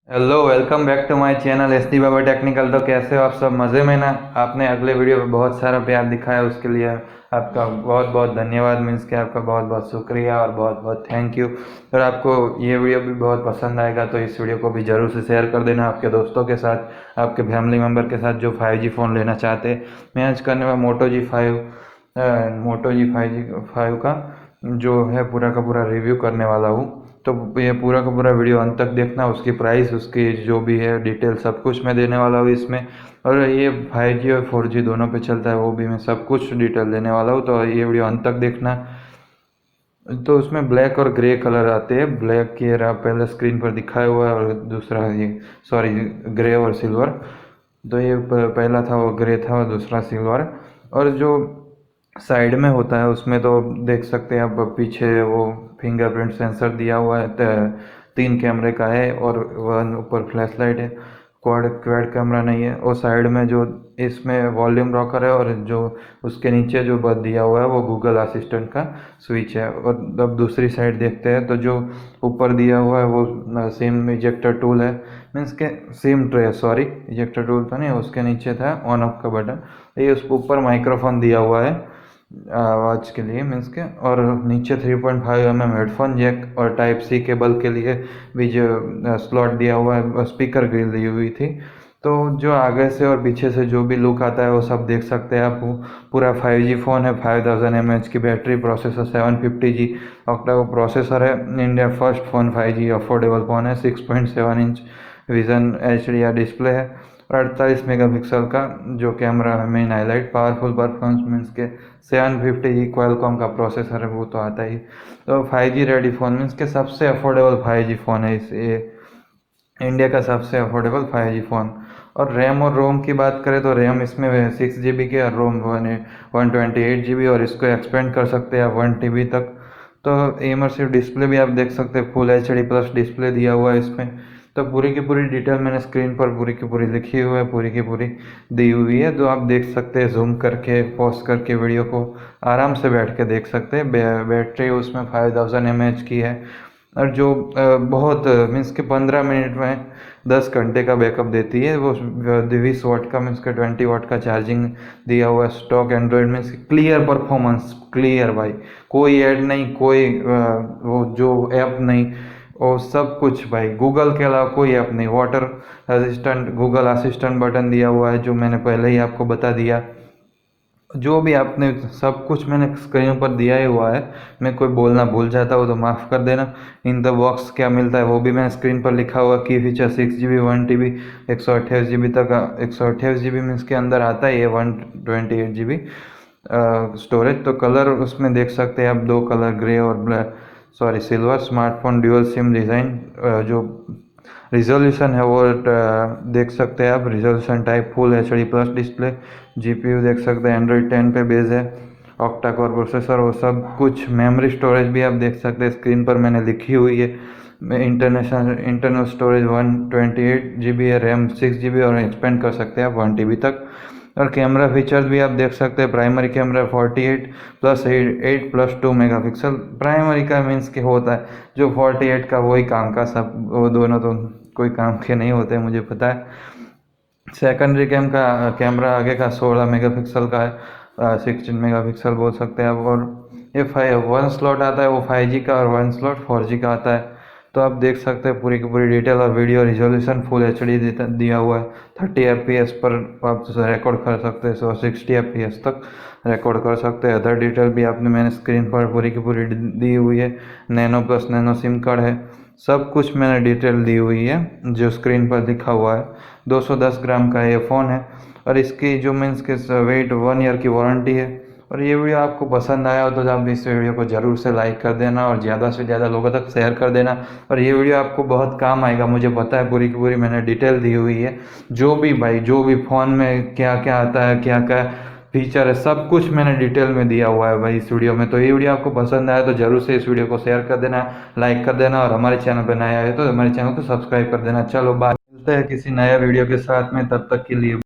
Hello, welcome back to my channel S D Baba technical. तो कैसे हो आप सब? मज़े में ना? आपने अगले वीडियो में बहुत सारा प्यार दिखाया, उसके लिए आपका बहुत बहुत धन्यवाद। मीन्स कि आपका बहुत बहुत शुक्रिया और बहुत बहुत थैंक यू। और आपको ये वीडियो भी बहुत पसंद आएगा तो इस वीडियो को भी ज़रूर से शेयर कर देना आपके दोस्तों के साथ, आपके फैमिली मेम्बर के साथ जो 5G फ़ोन लेना चाहते हैं। मैं आज करने वाला मोटो जी 5 का जो है पूरा का पूरा रिव्यू करने वाला हूँ। तो ये पूरा का पूरा वीडियो अंत तक देखना, उसकी प्राइस, उसकी जो भी है डिटेल सब कुछ मैं देने वाला हूँ इसमें। और ये 5G और 4G दोनों पे चलता है, वो भी मैं सब कुछ डिटेल देने वाला हूँ, तो ये वीडियो अंत तक देखना। तो उसमें ब्लैक और ग्रे कलर आते हैं। ब्लैक ये रहा पहले स्क्रीन पर दिखाया हुआ है, और दूसरा ये सॉरी ग्रे और सिल्वर। तो ये पहला था वो ग्रे था और दूसरा सिल्वर। और जो साइड में होता है उसमें तो देख सकते हैं आप, पीछे वो फिंगरप्रिंट सेंसर दिया हुआ है। 3 कैमरे का है और वन ऊपर फ्लैश लाइट है। क्वाड क्वाड कैमरा नहीं है। और साइड में जो इसमें वॉल्यूम रॉकर है, और जो उसके नीचे जो बद दिया हुआ है वो गूगल असिस्टेंट का स्विच है। और अब दूसरी साइड देखते हैं तो जो ऊपर दिया हुआ है वो सिम इजेक्टर टूल है। मीन्स के SIM tray, sorry ejector tool तो नहीं, उसके नीचे था ऑन ऑफ का बटन। ये उसके ऊपर माइक्रोफोन दिया हुआ है आवाज़ के लिए, मीन्स के। और नीचे 3.5 mm हेडफोन जैक और टाइप सी केबल के लिए भी जो स्लॉट दिया हुआ है, स्पीकर ग्रिल दी हुई थी। तो जो आगे से और पीछे से जो भी लुक आता है वो सब देख सकते हैं आप। पूरा 5G फ़ोन है, 5000 mAh की battery, processor 750G octa processor है। India first phone 5G affordable phone है। 6.7 इंच विज़न HDR डिस्प्ले है। और 48 मेगापिक्सल का जो कैमरा है, main highlight powerful performance means के 750G क्वालकॉम का प्रोसेसर है, वो तो आता ही। तो 5G रेडी फ़ोन मीन्स के सबसे अफोर्डेबल 5G फ़ोन है इस ये इंडिया का सबसे अफोर्डेबल 5G फ़ोन। और रैम और रोम की बात करें तो रैम इसमें 6 GB की और रोम 128 GB, और इसको एक्सपेंड कर सकते हैं आप 1 TB तक। तो इमर्सिव डिस्प्ले भी आप देख सकते हैं, फुल HD+ डिस्प्ले दिया हुआ है इसमें। तो पूरी की पूरी डिटेल मैंने स्क्रीन पर पूरी की पूरी लिखी हुई है, पूरी की पूरी दी हुई है, तो आप देख सकते हैं। जूम करके पॉज करके वीडियो को आराम से बैठ के देख सकते हैं। बैटरी उसमें 5000 mAh की है। और जो बहुत मीन्स के 15 मिनट में 10 घंटे का बैकअप देती है वो। 20 वाट का मीन्स के 20 वाट का चार्जिंग दिया हुआ है। Stock Android means clear performance, clear भाई, कोई ऐड नहीं, कोई वो जो ऐप नहीं, और सब कुछ भाई गूगल के अलावा कोई ऐप नहीं। Water assistant, Google assistant button दिया हुआ है जो मैंने पहले ही आपको बता दिया। जो भी आपने सब कुछ मैंने स्क्रीन पर दिया ही हुआ है। मैं कोई बोलना भूल जाता हूँ तो माफ़ कर देना। इन द बॉक्स क्या मिलता है वो भी मैंने स्क्रीन पर लिखा हुआ। की फीचर 6 GB 1 TB 128 GB तक। 128 GB मीन्स के अंदर आता है ये 128 GB स्टोरेज। तो कलर उसमें देख सकते हैं आप, 2 कलर ग्रे और black, sorry silver. Smartphone dual SIM design, जो रिजोल्यूशन है वो देख सकते हैं आप। Resolution type full HD+ display. GPU देख सकते हैं एंड्रॉयड 10 पे बेस है। ऑक्टा कोर प्रोसेसर, वो सब कुछ। मेमोरी स्टोरेज भी आप देख सकते हैं, स्क्रीन पर मैंने लिखी हुई है। इंटरनल स्टोरेज 128 GB है। रैम 6 GB, और एक्सपेंड कर सकते हैं आप 1 TB तक। और कैमरा फीचर्स भी आप देख सकते हैं। प्राइमरी कैमरा 48+8+2 मेगापिक्सल प्राइमरी का मीन्स के होता है। जो 48 का वही काम का, सब वो दोनों तो कोई काम के नहीं होते, मुझे पता है। सेकेंडरी कैमरा आगे का 16 मेगापिक्सल का है। 16 मेगापिक्सल बोल सकते हैं आप। और ये 1 स्लॉट आता है वो 5G का, और 1 स्लॉट 4G का आता है। तो आप देख सकते हैं पूरी की पूरी डिटेल। और वीडियो रिजोल्यूशन फुल HD दिया हुआ है। 30 FPS पर आप रिकॉर्ड कर सकते हैं, 60 FPS तक रिकॉर्ड कर सकते हैं। अदर डिटेल भी आपने मैंने स्क्रीन पर पूरी की पूरी दी हुई है। Nano plus nano SIM card है, सब कुछ मैंने डिटेल दी हुई है जो स्क्रीन पर दिखा हुआ है। 210 ग्राम का ये फ़ोन है। और इसकी जो मीन्स के वेट 1 ईयर की वारंटी है। और ये वीडियो आपको पसंद आया हो तो आप इस वीडियो को ज़रूर से लाइक कर देना, और ज़्यादा से ज़्यादा लोगों तक शेयर कर देना। और ये वीडियो आपको बहुत काम आएगा, मुझे पता है। पूरी की पूरी मैंने डिटेल दी हुई है। जो भी भाई, जो भी फ़ोन में क्या क्या आता है, क्या क्या फीचर है, सब कुछ मैंने डिटेल में दिया हुआ है भाई इस वीडियो में। तो ये वीडियो आपको पसंद आया तो ज़रूर से इस वीडियो को शेयर कर देना, लाइक कर देना, और हमारे चैनल पर नया है तो हमारे चैनल को सब्सक्राइब कर देना। चलो बाय, मिलते हैं किसी नया वीडियो के साथ में, तब तक के लिए।